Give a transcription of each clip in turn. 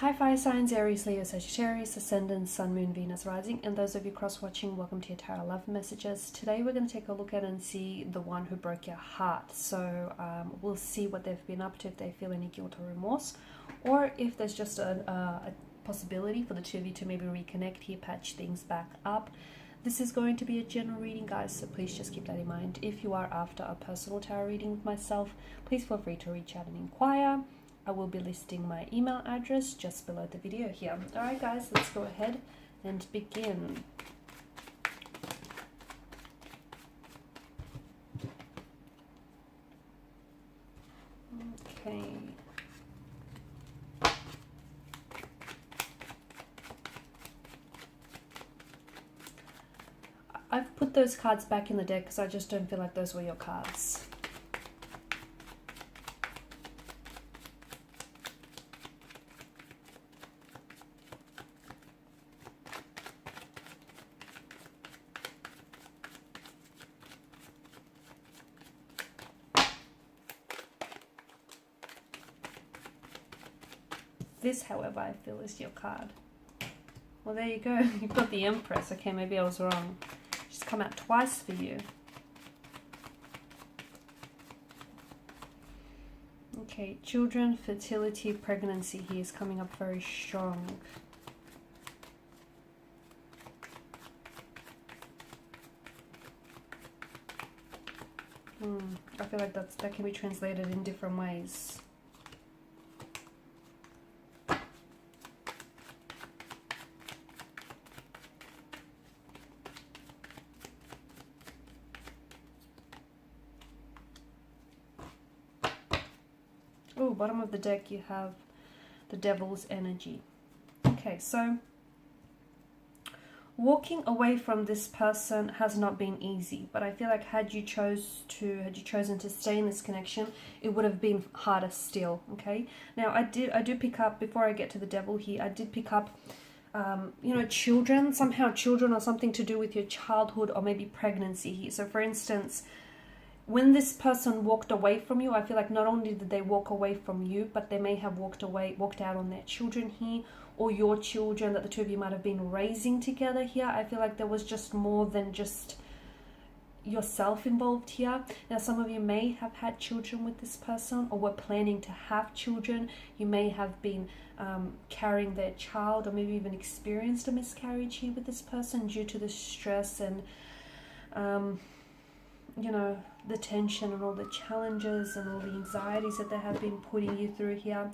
Hi fire signs, Aries, Leo, Sagittarius, Ascendant, Sun, Moon, Venus, Rising, and those of you cross-watching, welcome to your Tarot Love Messages. Today we're going to take a look at and see the one who broke your heart. So we'll see what they've been up to, if they feel any guilt or remorse, or if there's just a possibility for the two of you to maybe reconnect here, patch things back up. This is going to be a general reading, guys, so please just keep that in mind. If you are after a personal tarot reading with myself, please feel free to reach out and inquire. I will be listing my email address just below the video here. Alright guys, let's go ahead and begin. Okay. I've put those cards back in the deck because I just don't feel like those were your cards. This, however, I feel is your card. Well, there you go. You've got the Empress. Okay, maybe I was wrong. She's come out twice for you. Okay, children, fertility, pregnancy here is coming up very strong. I feel like that can be translated in different ways. Oh, bottom of the deck you have the Devil's energy. Okay, so walking away from this person has not been easy, but I feel like had you chosen to stay in this connection, it would have been harder still. Okay, now I do pick up, before I get to the Devil here, I did pick up you know, children or something to do with your childhood or maybe pregnancy here. So for instance, when this person walked away from you, I feel like not only did they walk away from you, but they may have walked out on their children here, or your children that the two of you might have been raising together here. I feel like there was just more than just yourself involved here. Now, some of you may have had children with this person or were planning to have children. You may have been carrying their child, or maybe even experienced a miscarriage here with this person due to the stress and you know, the tension and all the challenges and all the anxieties that they have been putting you through here.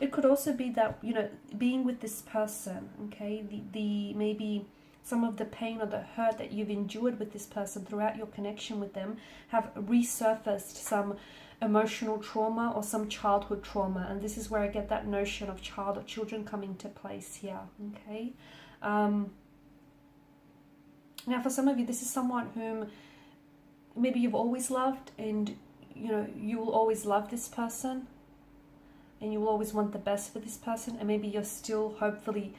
It could also be that, you know, being with this person, okay, the maybe some of the pain or the hurt that you've endured with this person throughout your connection with them have resurfaced some emotional trauma or some childhood trauma, and this is where I get that notion of child or children coming to place here. Okay, now for some of you, this is someone whom maybe you've always loved, and you know, you will always love this person and you will always want the best for this person, and maybe you're still hopeful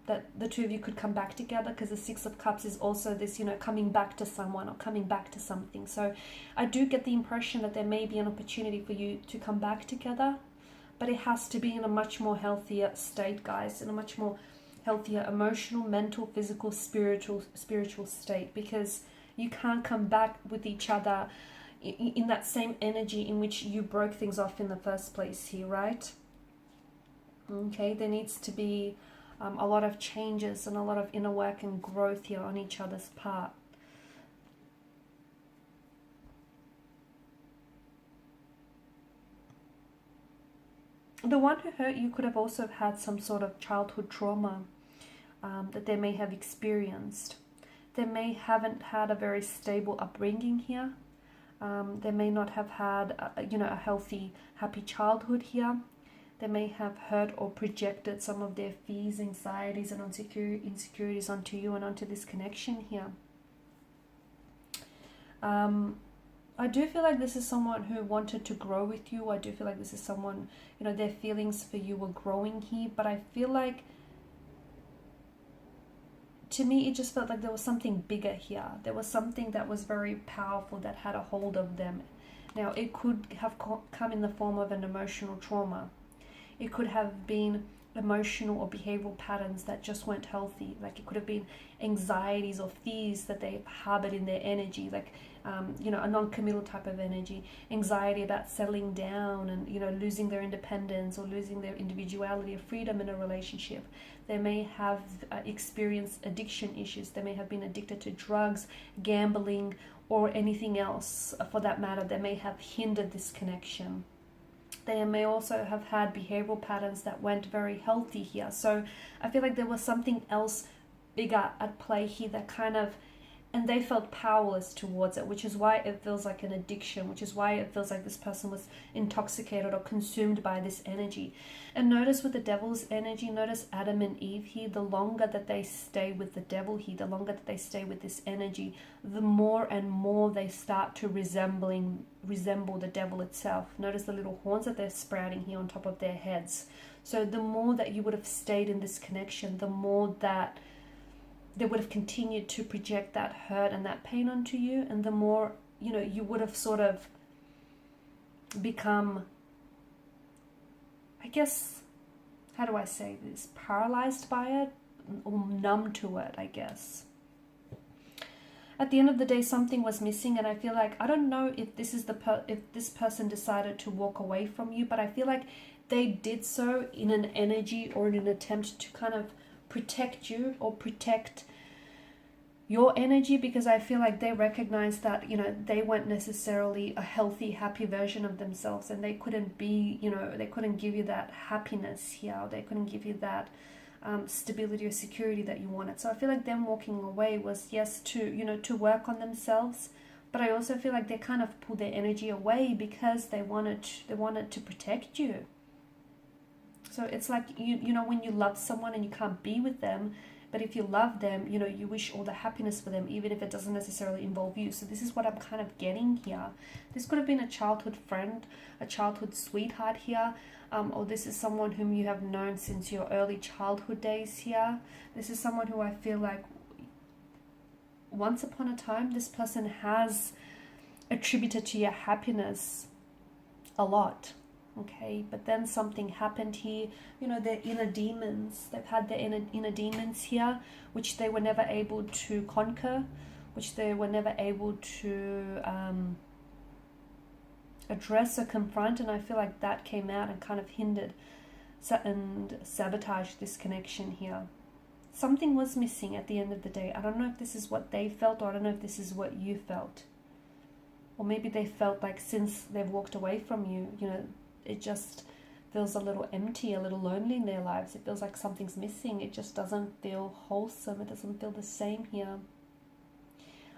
that the two of you could come back together, because the Six of Cups is also this, you know, coming back to someone or coming back to something. So I do get the impression that there may be an opportunity for you to come back together, but it has to be in a much more healthier state, guys, in a much more healthier emotional, mental, physical, spiritual state, because you can't come back with each other in that same energy in which you broke things off in the first place here, right? Okay, there needs to be a lot of changes and a lot of inner work and growth here on each other's part. The one who hurt you could have also had some sort of childhood trauma that they may have experienced. They may haven't had a very stable upbringing here. They may not have had you know, a healthy, happy childhood here. They may have hurt or projected some of their fears, anxieties, and insecurities onto you and onto this connection here. I do feel like this is someone who wanted to grow with you. I do feel like this is someone, you know, their feelings for you were growing here, but I feel like, to me, it just felt like there was something bigger here. There was something that was very powerful that had a hold of them. Now, it could have come in the form of an emotional trauma. It could have been emotional or behavioral patterns that just weren't healthy. Like it could have been anxieties or fears that they harbored in their energy, like a non-committal type of energy, anxiety about settling down and losing their independence or losing their individuality or freedom in a relationship. They may have experienced addiction issues. They may have been addicted to drugs, gambling, or anything else for that matter that may have hindered this connection. They may also have had behavioral patterns that weren't very healthy here. So I feel like there was something else bigger at play here that and they felt powerless towards it, which is why it feels like an addiction, which is why it feels like this person was intoxicated or consumed by this energy. And notice with the devil's energy, notice Adam and Eve here, the longer that they stay with the devil here, the longer that they stay with this energy, the more and more they start to resemble the devil itself. Notice the little horns that they're sprouting here on top of their heads. So the more that you would have stayed in this connection, the more that they would have continued to project that hurt and that pain onto you, and the more you would have sort of become, I guess, how do I say this, paralyzed by it or numb to it, I guess. At the end of the day, something was missing, and I feel like, I don't know if this is if this person decided to walk away from you, but I feel like they did so in an energy or in an attempt to kind of protect you or protect your energy, because I feel like they recognize that they weren't necessarily a healthy, happy version of themselves, and they couldn't be, they couldn't give you that happiness here, or they couldn't give you that stability or security that you wanted. So I feel like them walking away was, yes, to work on themselves, but I also feel like they kind of pulled their energy away because they wanted to protect you. So it's like, when you love someone and you can't be with them, but if you love them, you wish all the happiness for them, even if it doesn't necessarily involve you. So this is what I'm kind of getting here. This could have been a childhood friend, a childhood sweetheart here, or this is someone whom you have known since your early childhood days here. This is someone who I feel like once upon a time, this person has attributed to your happiness a lot. Okay, but then something happened here. Their inner demons, they've had their inner demons here, which they were never able to conquer, which they were never able to address or confront, and I feel like that came out and kind of hindered and sabotaged this connection here. Something was missing at the end of the day. I don't know if this is what they felt, or I don't know if this is what you felt. Or maybe they felt like since they've walked away from you, it just feels a little empty, a little lonely in their lives. It feels like something's missing. It just doesn't feel wholesome. It doesn't feel the same here.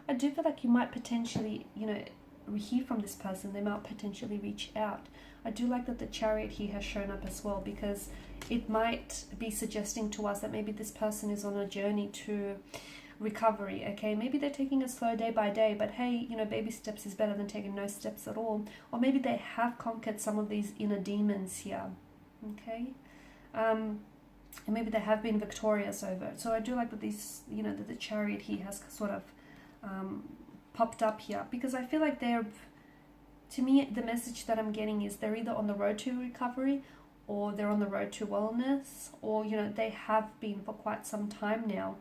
I do feel like you might potentially, hear from this person. They might potentially reach out. I do like that the Chariot here has shown up as well, because it might be suggesting to us that maybe this person is on a journey to recovery. Okay, maybe they're taking it slow day by day, but hey, baby steps is better than taking no steps at all. Or maybe they have conquered some of these inner demons here. Okay, and maybe they have been victorious over it. So I do like that these, that the Chariot here has sort of popped up here, because I feel like to me, the message that I'm getting is they're either on the road to recovery, or they're on the road to wellness, or they have been for quite some time now.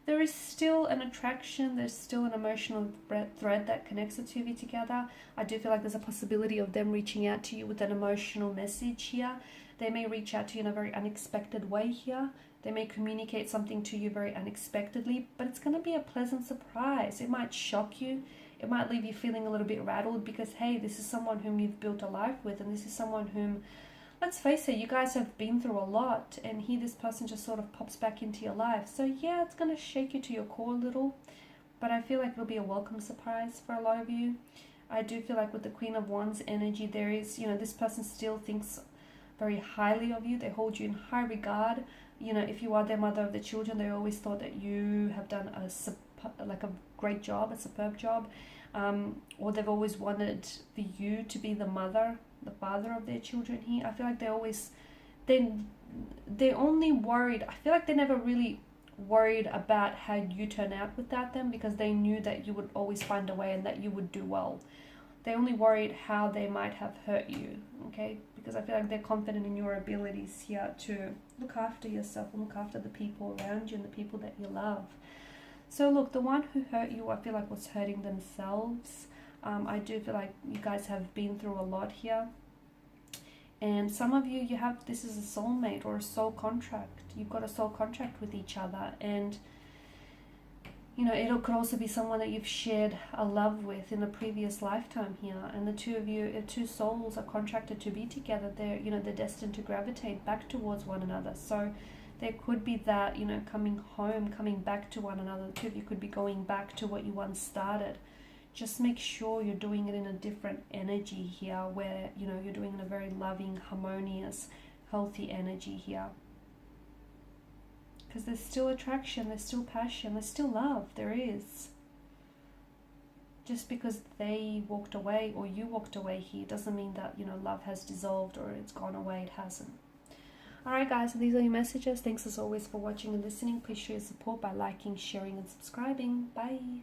There is still an attraction, there's still an emotional thread that connects the two of you together. I do feel like there's a possibility of them reaching out to you with an emotional message here. They may reach out to you in a very unexpected way here. They may communicate something to you very unexpectedly, but it's going to be a pleasant surprise. It might shock you. It might leave you feeling a little bit rattled, because, hey, this is someone whom you've built a life with, and this is someone whom, let's face it, you guys have been through a lot, and here this person just sort of pops back into your life. So yeah, it's going to shake you to your core a little, but I feel like it'll be a welcome surprise for a lot of you. I do feel like with the Queen of Wands energy, there is, this person still thinks very highly of you. They hold you in high regard. If you are their mother of the children, they always thought that you have done a great job, a superb job, or they've always wanted for you to be the father of their children here. I feel like they're only worried. I feel like they never really worried about how you turn out without them, because they knew that you would always find a way and that you would do well. They're only worried how they might have hurt you, okay? Because I feel like they're confident in your abilities here to look after yourself and look after the people around you and the people that you love. So look, the one who hurt you, I feel like was hurting themselves. I do feel like you guys have been through a lot here. And some of you, you have, this is a soulmate or a soul contract. You've got a soul contract with each other. And, you know, it could also be someone that you've shared a love with in a previous lifetime here. And the two of you, two souls are contracted to be together. They're, you know, they're destined to gravitate back towards one another. So there could be that, you know, coming home, coming back to one another. The two of you could be going back to what you once started. Just make sure you're doing it in a different energy here where, you know, you're doing it in a very loving, harmonious, healthy energy here. Because there's still attraction, there's still passion, there's still love, there is. Just because they walked away or you walked away here doesn't mean that, you know, love has dissolved or it's gone away. It hasn't. Alright guys, so these are your messages. Thanks as always for watching and listening. Please show your support by liking, sharing and subscribing. Bye.